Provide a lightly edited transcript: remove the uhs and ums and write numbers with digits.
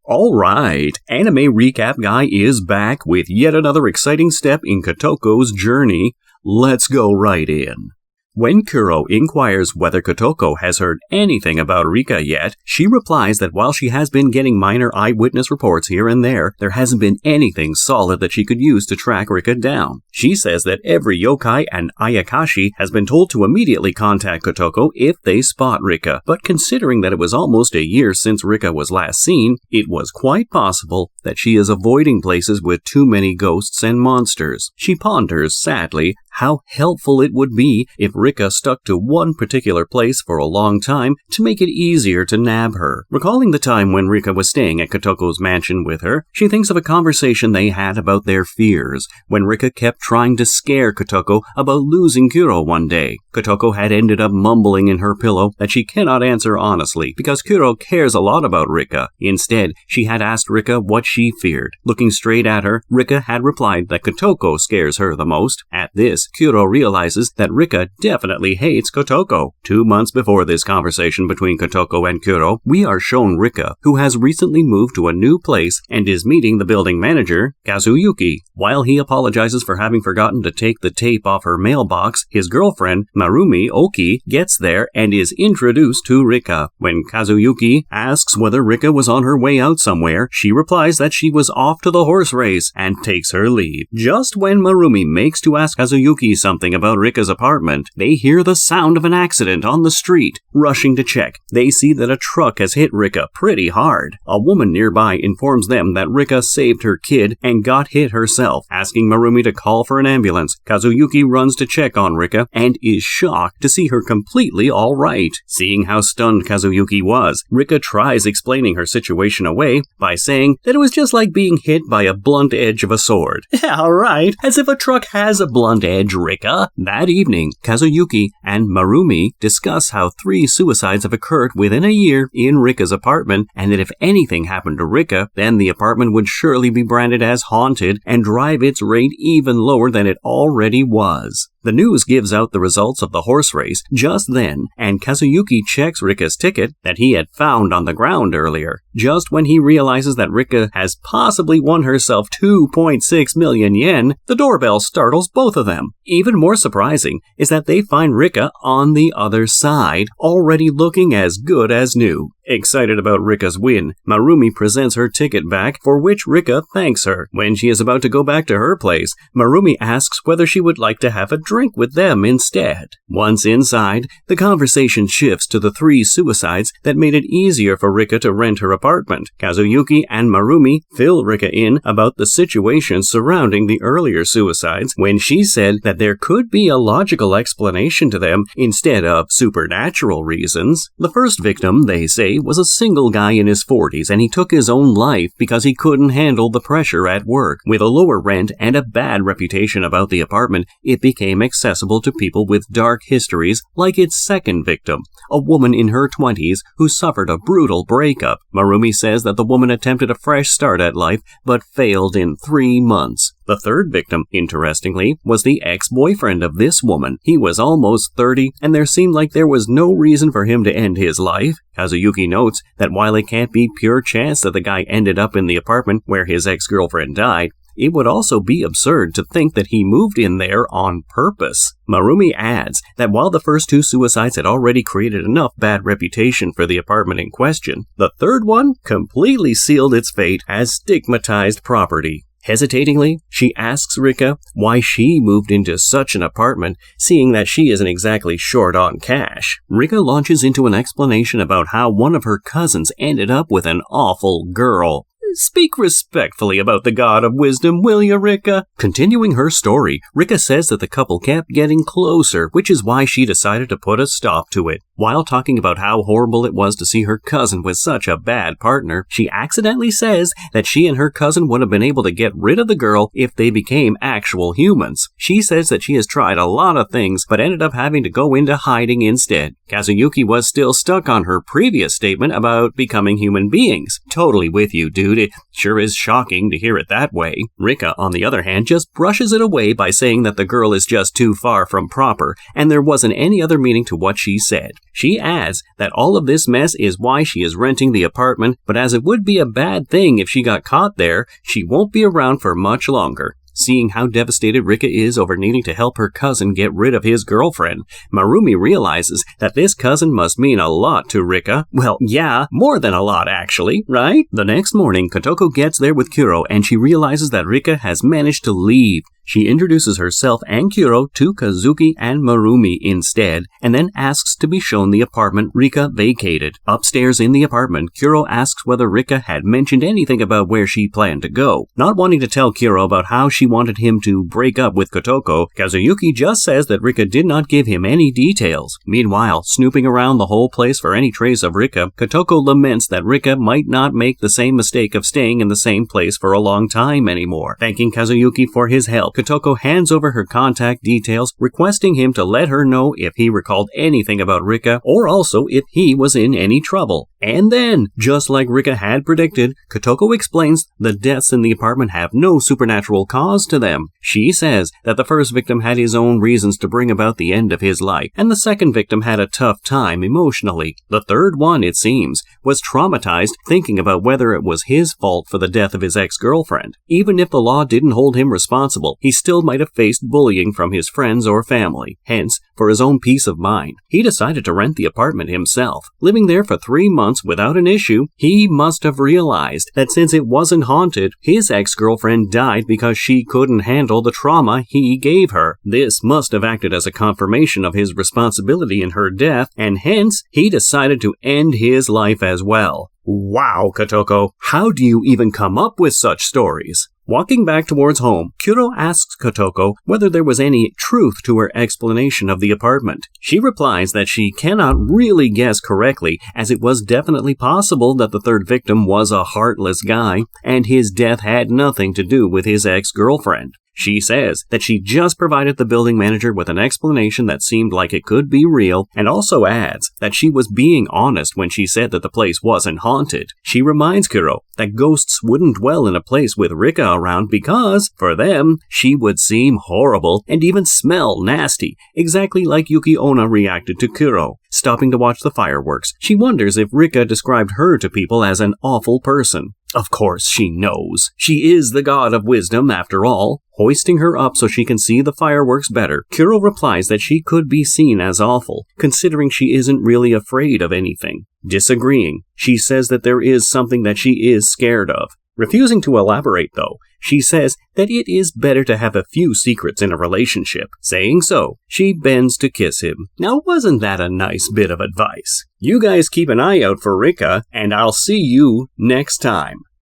Alright, Anime Recap Guy is back with yet another exciting step in Kotoko's journey. Let's go right in. When Kuro inquires whether Kotoko has heard anything about Rika yet, she replies that while she has been getting minor eyewitness reports here and there hasn't been anything solid that she could use to track Rika down. She says that every yokai and ayakashi has been told to immediately contact Kotoko if they spot Rika, but considering that it was almost a year since Rika was last seen, it was quite possible that she is avoiding places with too many ghosts and monsters. She ponders, sadly, how helpful it would be if Rika stuck to one particular place for a long time to make it easier to nab her. Recalling the time when Rika was staying at Kotoko's mansion with her, she thinks of a conversation they had about their fears, when Rika kept trying to scare Kotoko about losing Kuro one day. Kotoko had ended up mumbling in her pillow that she cannot answer honestly because Kuro cares a lot about Rika. Instead, she had asked Rika what she feared. Looking straight at her, Rika had replied that Kotoko scares her the most. At this, Kuro realizes that Rika definitely hates Kotoko. 2 months before this conversation between Kotoko and Kuro, we are shown Rika, who has recently moved to a new place and is meeting the building manager, Kazuyuki. While he apologizes for having forgotten to take the tape off her mailbox, his girlfriend, Marumi Oki, gets there and is introduced to Rika. When Kazuyuki asks whether Rika was on her way out somewhere, she replies that she was off to the horse race and takes her leave. Just when Marumi makes to ask Kazuyuki something about Rika's apartment, they hear the sound of an accident on the street. Rushing to check, they see that a truck has hit Rika pretty hard. A woman nearby informs them that Rika saved her kid and got hit herself, asking Marumi to call for an ambulance. Kazuyuki runs to check on Rika and is shocked to see her completely alright. Seeing how stunned Kazuyuki was, Rika tries explaining her situation away by saying that it was just like being hit by a blunt edge of a sword. Alright, as if a truck has a blunt edge, Rika. That evening, Kazuyuki and Marumi discuss how 3 suicides have occurred within a year in Rika's apartment, and that if anything happened to Rika, then the apartment would surely be branded as haunted and drive its rate even lower than it already was. The news gives out the results of the horse race just then, and Kazuyuki checks Rika's ticket that he had found on the ground earlier. Just when he realizes that Rika has possibly won herself 2.6 million yen, the doorbell startles both of them. Even more surprising is that they find Rika on the other side, already looking as good as new. Excited about Rika's win, Marumi presents her ticket back, for which Rika thanks her. When she is about to go back to her place, Marumi asks whether she would like to have a drink with them instead. Once inside, the conversation shifts to the 3 suicides that made it easier for Rika to rent her apartment. Kazuyuki and Marumi fill Rika in about the situation surrounding the earlier suicides, when she said that there could be a logical explanation to them instead of supernatural reasons. The first victim, they say, was a single guy in his 40s, and he took his own life because he couldn't handle the pressure at work. With a lower rent and a bad reputation about the apartment, it became accessible to people with dark histories, like its second victim, a woman in her 20s who suffered a brutal breakup. Marumi says that the woman attempted a fresh start at life, but failed in 3 months. The third victim, interestingly, was the ex-boyfriend of this woman. He was almost 30, and there seemed like there was no reason for him to end his life. Kazuyuki notes that while it can't be pure chance that the guy ended up in the apartment where his ex-girlfriend died, it would also be absurd to think that he moved in there on purpose. Marumi adds that while the first 2 suicides had already created enough bad reputation for the apartment in question, the third one completely sealed its fate as stigmatized property. Hesitatingly, she asks Rika why she moved into such an apartment, seeing that she isn't exactly short on cash. Rika launches into an explanation about how one of her cousins ended up with an awful girl. Speak respectfully about the god of wisdom, will ya, Rika? Continuing her story, Rika says that the couple kept getting closer, which is why she decided to put a stop to it. While talking about how horrible it was to see her cousin with such a bad partner, she accidentally says that she and her cousin would have been able to get rid of the girl if they became actual humans. She says that she has tried a lot of things, but ended up having to go into hiding instead. Kazuyuki was still stuck on her previous statement about becoming human beings. Totally with you, dude. It sure is shocking to hear it that way. Rika, on the other hand, just brushes it away by saying that the girl is just too far from proper, and there wasn't any other meaning to what she said. She adds that all of this mess is why she is renting the apartment, but as it would be a bad thing if she got caught there, she won't be around for much longer. Seeing how devastated Rika is over needing to help her cousin get rid of his girlfriend, Marumi realizes that this cousin must mean a lot to Rika. Well, yeah, more than a lot actually, right? The next morning, Kotoko gets there with Kuro and she realizes that Rika has managed to leave. She introduces herself and Kuro to Kazuki and Marumi instead, and then asks to be shown the apartment Rika vacated. Upstairs in the apartment, Kuro asks whether Rika had mentioned anything about where she planned to go. Not wanting to tell Kuro about how she wanted him to break up with Kotoko, Kazuyuki just says that Rika did not give him any details. Meanwhile, snooping around the whole place for any trace of Rika, Kotoko laments that Rika might not make the same mistake of staying in the same place for a long time anymore. Thanking Kazuyuki for his help, Kotoko hands over her contact details, requesting him to let her know if he recalled anything about Rika, or also if he was in any trouble. And then, just like Rika had predicted, Kotoko explains the deaths in the apartment have no supernatural cause to them. She says that the first victim had his own reasons to bring about the end of his life, and the second victim had a tough time emotionally. The third one, it seems, was traumatized thinking about whether it was his fault for the death of his ex-girlfriend. Even if the law didn't hold him responsible, he still might have faced bullying from his friends or family. Hence, for his own peace of mind, he decided to rent the apartment himself. Living there for 3 months without an issue, he must have realized that since it wasn't haunted, his ex-girlfriend died because she couldn't handle the trauma he gave her. This must have acted as a confirmation of his responsibility in her death, and hence, he decided to end his life as well. Wow, Kotoko, how do you even come up with such stories? Walking back towards home, Kuro asks Kotoko whether there was any truth to her explanation of the apartment. She replies that she cannot really guess correctly, as it was definitely possible that the third victim was a heartless guy, and his death had nothing to do with his ex-girlfriend. She says that she just provided the building manager with an explanation that seemed like it could be real, and also adds that she was being honest when she said that the place wasn't haunted. She reminds Kuro that ghosts wouldn't dwell in a place with Rika around because, for them, she would seem horrible and even smell nasty, exactly like Yuki Onna reacted to Kuro. Stopping to watch the fireworks, she wonders if Rika described her to people as an awful person. Of course she knows. She is the god of wisdom after all. Hoisting her up so she can see the fireworks better, Kuro replies that she could be seen as awful, considering she isn't really afraid of anything. Disagreeing, she says that there is something that she is scared of. Refusing to elaborate, though, she says that it is better to have a few secrets in a relationship. Saying so, she bends to kiss him. Now, wasn't that a nice bit of advice? You guys keep an eye out for Rika, and I'll see you next time.